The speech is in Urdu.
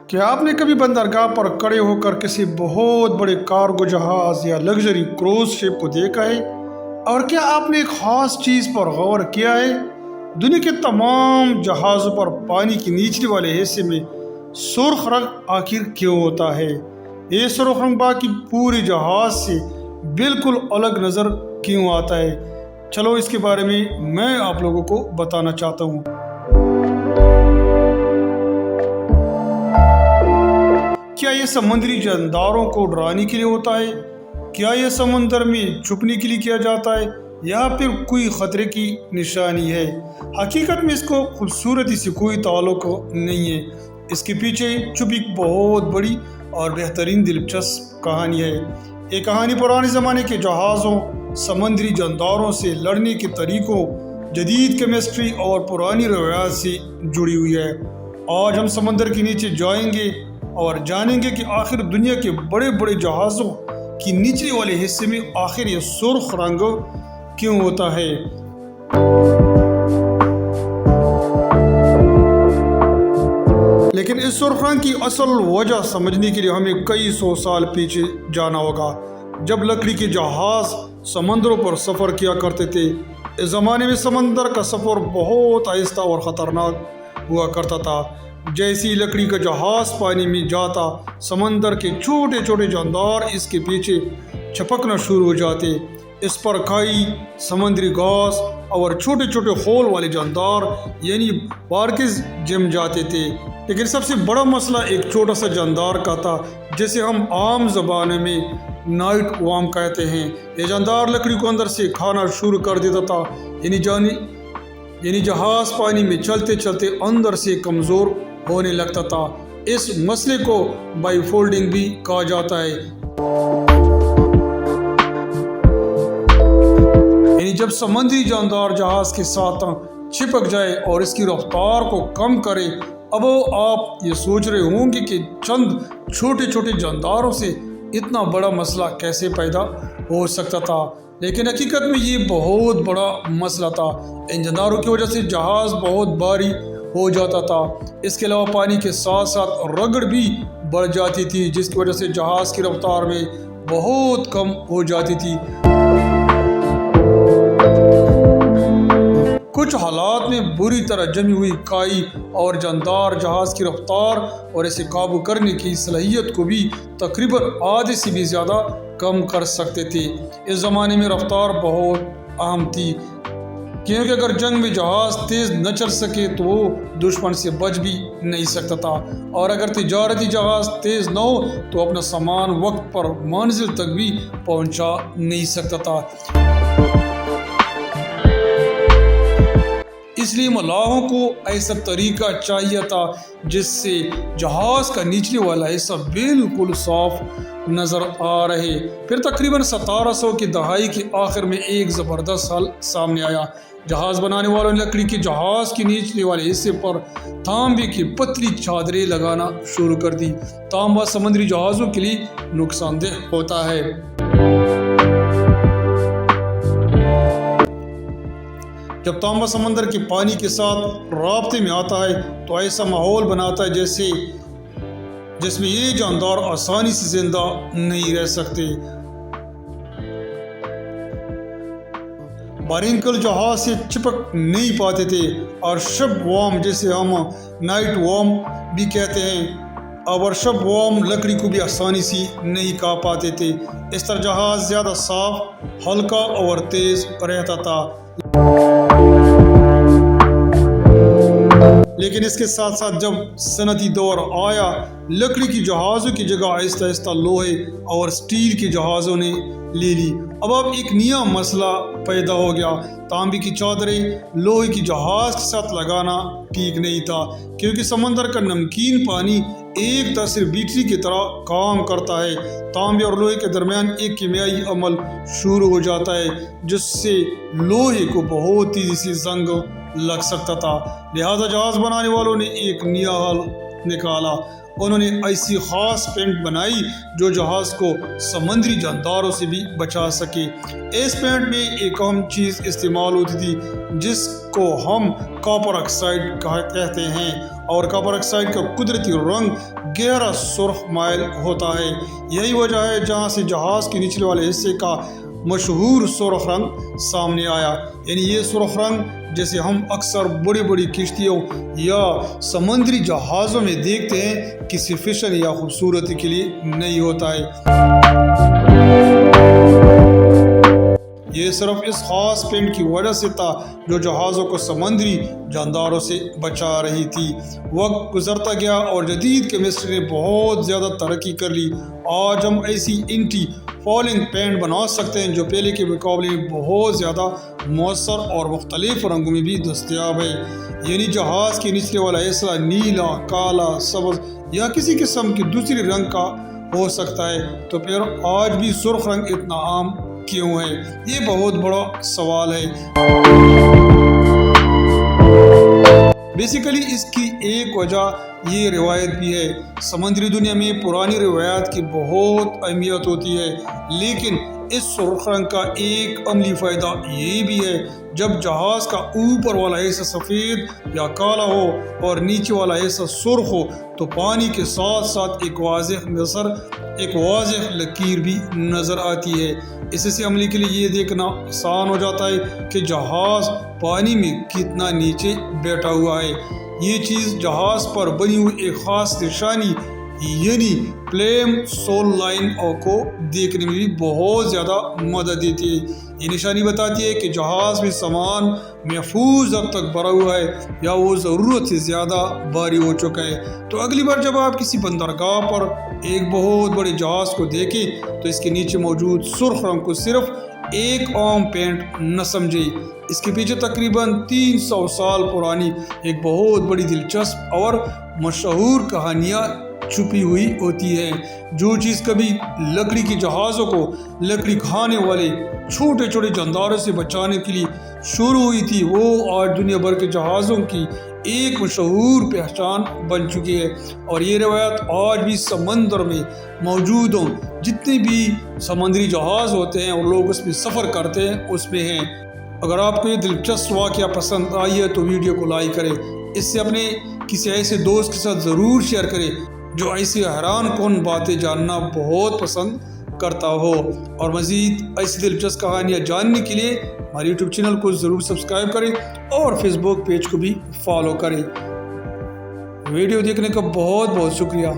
کیا آپ نے کبھی بندرگاہ پر کھڑے ہو کر کسی بہت بڑے کارگو جہاز یا لگژری کروز شپ کو دیکھا ہے؟ اور کیا آپ نے ایک خاص چیز پر غور کیا ہے؟ دنیا کے تمام جہازوں پر پانی کے نچلے والے حصے میں سرخ رنگ آخر کیوں ہوتا ہے؟ یہ سرخ رنگ باقی پورے جہاز سے بالکل الگ نظر کیوں آتا ہے؟ چلو اس کے بارے میں آپ لوگوں کو بتانا چاہتا ہوں۔ کیا یہ سمندری جانداروں کو ڈرانے کے لیے ہوتا ہے؟ کیا یہ سمندر میں چھپنے کے لیے کیا جاتا ہے یا پھر کوئی خطرے کی نشانی ہے؟ حقیقت میں اس کو خوبصورتی سے کوئی تعلق نہیں ہے۔ اس کے پیچھے چھپی ایک بہت بڑی اور بہترین دلچسپ کہانی ہے۔ یہ کہانی پرانے زمانے کے جہازوں، سمندری جانداروں سے لڑنے کے طریقوں، جدید کیمسٹری اور پرانی روایات سے جڑی ہوئی ہے۔ آج ہم سمندر کے نیچے جائیں گے اور جانیں گے کہ آخر دنیا کے بڑے بڑے جہازوں کی نچلے والے حصے میں آخر یہ سرخ رنگ کیوں ہوتا ہے۔ لیکن اس سرخ رنگ کی اصل وجہ سمجھنے کے لیے ہمیں کئی سو سال پیچھے جانا ہوگا، جب لکڑی کے جہاز سمندروں پر سفر کیا کرتے تھے۔ اس زمانے میں سمندر کا سفر بہت آہستہ اور خطرناک ہوا کرتا تھا۔ جیسی لکڑی کا جہاز پانی میں جاتا، سمندر کے چھوٹے چھوٹے جاندار اس کے پیچھے چھپکنا شروع ہو جاتے۔ اس پر کھائی، سمندری گھاس اور چھوٹے چھوٹے خول والے جاندار یعنی بارکز جم جاتے تھے۔ لیکن سب سے بڑا مسئلہ ایک چھوٹا سا جاندار کا تھا جسے ہم عام زبان میں نائٹ وارم کہتے ہیں۔ یہ جاندار لکڑی کو اندر سے کھانا شروع کر دیتا تھا، یعنی جہاز پانی میں چلتے چلتے اندر سے کمزور ہونے لگتا تھا۔ اس مسئلے کو بائی فولڈنگ بھی کہا جاتا ہے، یعنی جب سمندری جاندار جہاز کے ساتھ چپک جائے اور اس کی رفتار کو کم کرے۔ اب آپ یہ سوچ رہے ہوں گے کہ چند چھوٹے چھوٹے جانداروں سے اتنا بڑا مسئلہ کیسے پیدا ہو سکتا تھا، لیکن حقیقت میں یہ بہت بڑا مسئلہ تھا۔ ان جانداروں کی وجہ سے جہاز بہت بھاری ہو جاتا تھا۔ اس کے علاوہ پانی کے ساتھ ساتھ رگڑ بھی بڑھ جاتی تھی، جس کی وجہ سے جہاز کی رفتار میں بہت کم ہو جاتی تھی۔ کچھ حالات میں بری طرح جمی ہوئی کائی اور جاندار جہاز کی رفتار اور اسے قابو کرنے کی صلاحیت کو بھی تقریباً آدھے سے بھی زیادہ کم کر سکتے تھے۔ اس زمانے میں رفتار بہت اہم تھی، کیونکہ اگر جنگ میں جہاز تیز نہ چل سکے تو وہ دشمن سے بچ بھی نہیں سکتا تھا، اور اگر تجارتی جہاز تیز نہ ہو تو اپنا سامان وقت پر منزل تک بھی پہنچا نہیں سکتا تھا۔ اس لیے ملاحوں کو ایسا طریقہ چاہیے تھا جس سے جہاز کا نچلے والا حصہ بالکل صاف نظر آ رہے۔ پھر تقریباً 1700 کی دہائی کے آخر میں ایک زبردست حل سامنے آیا۔ جہاز بنانے والوں نے لکڑی کے جہاز کے نچلے والے حصے پر تانبے کی پتلی چادریں لگانا شروع کر دی۔ تانبا سمندری جہازوں کے لیے نقصان دہ ہوتا ہے۔ جب تانبا سمندر کے پانی کے ساتھ رابطے میں آتا ہے تو ایسا ماحول بناتا ہے جس میں یہ جاندار آسانی سے زندہ نہیں رہ سکتے۔ بارنکل جہاز سے چپک نہیں پاتے تھے اور شب وارم جسے ہم نائٹ وارم بھی کہتے ہیں، اور شب وارم لکڑی کو بھی آسانی سے نہیں کھا پاتے تھے۔ اس طرح جہاز زیادہ صاف، ہلکا اور تیز رہتا تھا۔ لیکن اس کے ساتھ ساتھ جب صنعتی دور آیا، لکڑی کی جہازوں کی جگہ آہستہ آہستہ لوہے اور سٹیل کے جہازوں نے لے لی۔ اب ایک نیا مسئلہ پیدا ہو گیا۔ تانبے کی چادریں لوہے کی جہاز کے ساتھ لگانا ٹھیک نہیں تھا، کیونکہ سمندر کا نمکین پانی ایک تاثر بیٹری کی طرح کام کرتا ہے۔ تانبے اور لوہے کے درمیان ایک کیمیائی عمل شروع ہو جاتا ہے جس سے لوہے کو بہت تیزی سے زنگ لگ سکتا تھا۔ لہذا جہاز بنانے والوں نے ایک نیا حل نکالا۔ انہوں نے ایسی خاص پینٹ بنائی جو جہاز کو سمندری جانداروں سے بھی بچا سکے۔ اس پینٹ میں ایک اہم چیز استعمال ہوتی تھی جس کو ہم کاپر آکسائڈ کہتے ہیں، اور کاپر آکسائڈ کا قدرتی رنگ گہرا سرخ مائل ہوتا ہے۔ یہی وجہ ہے جہاں سے جہاز کے نچلے والے حصے کا مشہور سرخ رنگ سامنے آیا، یعنی یہ سرخ رنگ جیسے ہم اکثر بڑی بڑی کشتیوں یا سمندری جہازوں میں دیکھتے ہیں کسی فیشن یا خوبصورتی کے لیے نہیں ہوتا ہے۔ یہ صرف اس خاص پینٹ کی وجہ سے تھا جو جہازوں کو سمندری جانداروں سے بچا رہی تھی۔ وقت گزرتا گیا اور جدید کیمسٹری نے بہت زیادہ ترقی کر لی۔ آج ہم ایسی اینٹی فولنگ پینٹ بنا سکتے ہیں جو پہلے کے مقابلے میں بہت زیادہ مؤثر اور مختلف رنگوں میں بھی دستیاب ہے، یعنی جہاز کے نچلے والا حصہ نیلا، کالا، سبز یا کسی قسم کی دوسری رنگ کا ہو سکتا ہے۔ تو پھر آج بھی سرخ رنگ اتنا عام کیوں ہے؟ یہ بہت بڑا سوال ہے۔ بیسیکلی اس کی ایک وجہ یہ روایت بھی ہے۔ سمندری دنیا میں پرانی روایات کی بہت اہمیت ہوتی ہے، لیکن اس سرخ رنگ کا ایک عملی فائدہ یہ بھی ہے، جب جہاز کا اوپر والا حصہ سفید یا کالا ہو اور نیچے والا حصہ سرخ ہو تو پانی کے ساتھ ساتھ ایک واضح لکیر بھی نظر آتی ہے۔ اس سے عملے کے لیے یہ دیکھنا آسان ہو جاتا ہے کہ جہاز پانی میں کتنا نیچے بیٹھا ہوا ہے۔ یہ چیز جہاز پر بنی ہوئی ایک خاص نشانی یعنی پلیم سول لائن کو دیکھنے میں بھی بہت زیادہ مدد دیتی ہے۔ یہ نشانی بتاتی ہے کہ جہاز میں سامان محفوظ حد تک بھرا ہوا ہے یا وہ ضرورت سے زیادہ بھاری ہو چکا ہے۔ تو اگلی بار جب آپ کسی بندرگاہ پر ایک بہت بڑے جہاز کو دیکھیں تو اس کے نیچے موجود سرخ رنگ کو صرف ایک عام پینٹ نہ سمجھیں، اس کے پیچھے تقریباً 300 سال پرانی ایک بہت بڑی دلچسپ اور مشہور کہانیاں چھپی ہوئی ہوتی ہے۔ جو چیز کبھی لکڑی کے جہازوں کو لکڑی کھانے والے چھوٹے چھوٹے جانداروں سے بچانے کے لیے شروع ہوئی تھی، وہ آج دنیا بھر کے جہازوں کی ایک مشہور پہچان بن چکی ہے۔ اور یہ روایت آج بھی سمندر میں موجود ہوں، جتنے بھی سمندری جہاز ہوتے ہیں اور لوگ اس میں سفر کرتے ہیں اس میں ہیں۔ اگر آپ کو یہ دلچسپ واقعہ پسند آئی ہے تو ویڈیو کو لائک کریں، اس سے اپنے کسی ایسے دوست کے ساتھ ضرور شیئر کریں جو ایسی حیران کن باتیں جاننا بہت پسند کرتا ہو، اور مزید ایسی دلچسپ کہانیاں جاننے کے لیے ہمارے یوٹیوب چینل کو ضرور سبسکرائب کریں اور فیس بک پیج کو بھی فالو کریں۔ ویڈیو دیکھنے کا بہت بہت شکریہ۔